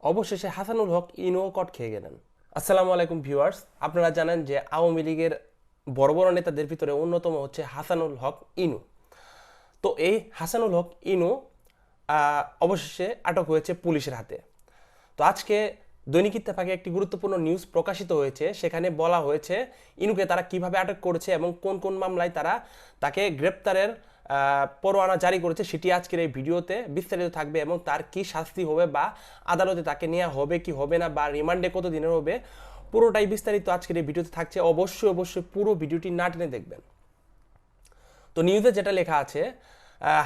অবশেষে হাসানুল হক ইনো কট খেয়ে গেলেন। আসসালামু আলাইকুম ভিউয়ার্স, আপনারা জানেন যে আওয়ামী লীগের বড় বড় নেতাদের ভিতরে অন্যতম হচ্ছে হাসানুল হক ইনু। তো এই হাসানুল হক ইনু অবশেষে আটক হয়েছে পুলিশের হাতে। তো আজকে দৈনিক ইত্তেফাকে একটি গুরুত্বপূর্ণ নিউজ প্রকাশিত হয়েছে, সেখানে বলা হয়েছে ইনুকে তারা কিভাবে আটক করেছে এবং কোন কোন মামলায় তারা তাকে গ্রেপ্তারের পরোয়ানা জারি করেছে, সেটি আজকের এই ভিডিওতে বিস্তারিত থাকবে এবং তার কি শাস্তি হবে বা আদালতে তাকে নেওয়া হবে কি হবে না বা রিমান্ডে কত দিনের হবে, পুরোটাই বিস্তারিত আজকের এই ভিডিওতে থাকছে। অবশ্যই অবশ্যই পুরো ভিডিওটি না টেনে দেখবেন। তো নিউজে যেটা লেখা আছে,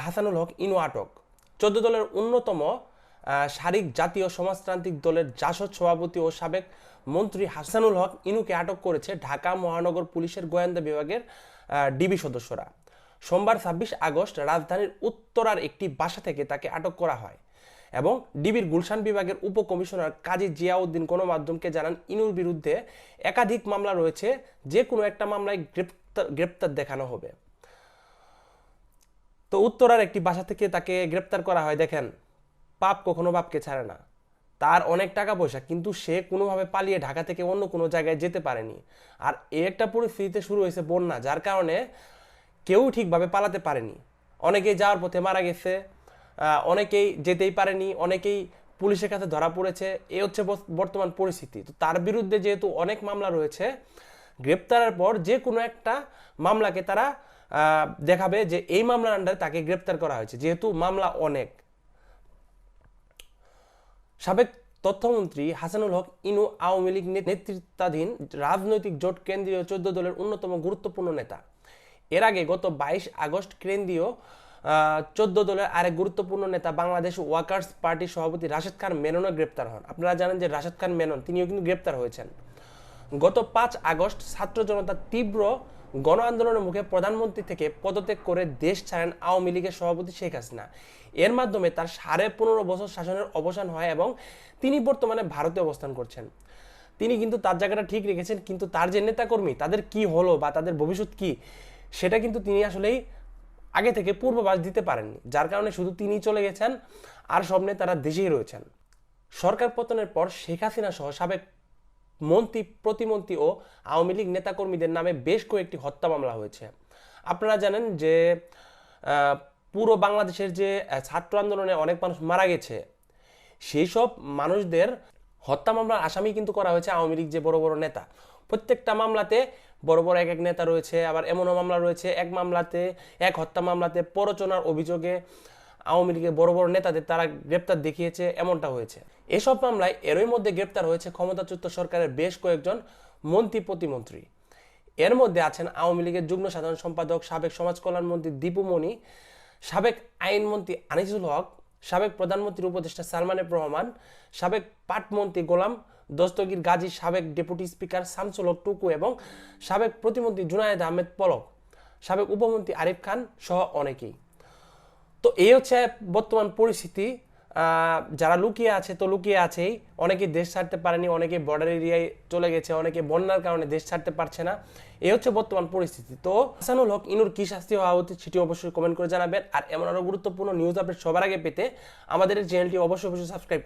হাসানুল হক ইনু আটক। 14 দলের অন্যতম শারিক জাতীয় সমাজতান্ত্রিক দলের জাসদ সভাপতি ও সাবেক মন্ত্রী হাসানুল হক ইনুকে আটক করেছে ঢাকা মহানগর পুলিশের গোয়েন্দা বিভাগের ডিবি সদস্যরা। সোমবার 26 আগস্ট রাজধানীর উত্তরার একটি বাসা থেকে তাকে আটক করা হয় এবং ডিবির গুলশান বিভাগের উপকমিশনার কাজী জিয়াউদ্দিন গণমাধ্যমকে জানান, ইনুর বিরুদ্ধে একাধিক মামলা রয়েছে, যে কোনো একটা মামলায় গ্রেপ্তার দেখানো হবে। তো উত্তরার একটি বাসা থেকে তাকে গ্রেপ্তার করা হয়। দেখেন, পাপ কখনো বাপকে ছাড়ে না। তার অনেক টাকা পয়সা, কিন্তু সে কোনোভাবে পালিয়ে ঢাকা থেকে অন্য কোনো জায়গায় যেতে পারেনি। আর এই একটা পরিস্থিতিতে শুরু হয়েছে বন্যা, যার কারণে কেউ ঠিকভাবে পালাতে পারেনি। অনেকেই যাওয়ার পথে মারা গেছে, অনেকেই যেতেই পারেনি, অনেকেই পুলিশের কাছে ধরা পড়েছে। এই হচ্ছে বর্তমান পরিস্থিতি। তো তার বিরুদ্ধে যেহেতু অনেক মামলা রয়েছে, গ্রেপ্তারের পর যে কোনো একটা মামলাকে তারা দেখাবে যে এই মামলার আন্ডারে তাকে গ্রেপ্তার করা হয়েছে, যেহেতু মামলা অনেক। সাবেক তথ্যমন্ত্রী হাসানুল হক ইনু আওয়ামী লীগ নেতৃত্বাধীন রাজনৈতিক জোট কেন্দ্রীয় 14 দলের অন্যতম গুরুত্বপূর্ণ নেতা। এর আগে গত 22 আগস্ট কেন্দ্রীয় 14 দলের আরেক গুরুত্বপূর্ণ নেতা বাংলাদেশ ওয়ার্কার্স পার্টির সভাপতি রাশেদ খান মেননও গ্রেপ্তার হন। আপনারা জানেন যে রাশেদ খান মেনন তিনিও কিন্তু গ্রেপ্তার হয়েছেন। গত 5 আগস্ট ছাত্র জনতার তীব্র গণ আন্দোলনের মুখে প্রধানমন্ত্রী থেকে পদত্যাগ করে দেশ ছাড়েন আওয়ামী লীগের সভাপতি শেখ হাসিনা। এর মাধ্যমে তার 15.5 বছর শাসনের অবসান হয় এবং তিনি বর্তমানে ভারতে অবস্থান করছেন। তিনি কিন্তু তার জায়গাটা ঠিক রেখেছেন, কিন্তু তার যে নেতাকর্মী তাদের কি হলো বা তাদের ভবিষ্যৎ কি, সেটা কিন্তু তিনি আসলেই আগে থেকে পূর্বাভাস দিতে পারেননি, যার কারণে শুধু তিনি চলে গেছেন আর সব নেতারা দেশেই রয়েছেন। সরকার পতনের পর শেখ হাসিনা সহ সাবেক মন্ত্রী, প্রতিমন্ত্রী ও আওয়ামী লীগ নেতাকর্মীদের নামে বেশ কয়েকটি হত্যা মামলা হয়েছে। আপনারা জানেন যে পুরো বাংলাদেশের যে ছাত্র আন্দোলনে অনেক মানুষ মারা গেছে, সেই সব মানুষদের হত্যা মামলার আসামি কিন্তু করা হয়েছে আওয়ামী লীগ যে বড় বড় নেতা। প্রত্যেকটা মামলাতে বড় বড় এক এক নেতা রয়েছে, আবার এমনও মামলা রয়েছে এক হত্যা মামলাতে প্ররোচনার অভিযোগে আওয়ামী লীগের বড় বড় নেতাদের তারা গ্রেপ্তার দেখিয়েছে, এমনটা হয়েছে। এসব মামলায় এরই মধ্যে গ্রেপ্তার হয়েছে ক্ষমতাচ্যুত সরকারের বেশ কয়েকজন মন্ত্রী, প্রতিমন্ত্রী। এর মধ্যে আছেন আওয়ামী লীগের যুগ্ম সাধারণ সম্পাদক, সাবেক সমাজ কল্যাণ মন্ত্রী দীপু মনি, সাবেক আইনমন্ত্রী আনিসুল হক, সাবেক প্রধানমন্ত্রীর উপদেষ্টা সালমান এফ রহমান, সাবেক পাটমন্ত্রী গোলাম দস্তগীর গাজী, সাবেক ডেপুটি স্পিকার শামসুল হক টুকু এবং সাবেক প্রতিমন্ত্রী জুনায়েদ আহমেদ পলক, সাবেক উপমন্ত্রী আরিফ খান সহ অনেকেই। তো এই হচ্ছে বর্তমান পরিস্থিতি। যারা লুকিয়ে আছে তো লুকিয়ে আছেই, অনেকে দেশ ছাড়তে পারেনি, অনেকে বর্ডার এরিয়ায় চলে গেছে, অনেকে বন্যার কারণে দেশ ছাড়তে পারছে না। এই হচ্ছে বর্তমান পরিস্থিতি। তো হাসানুল হক ইনুর কি শাস্তি হওয়া উচিত সেটি অবশ্যই কমেন্ট করে জানাবেন। আর এমন আরো গুরুত্বপূর্ণ নিউজ আপডেট সবার আগে পেতে আমাদের চ্যানেলটি অবশ্যই সাবস্ক্রাইব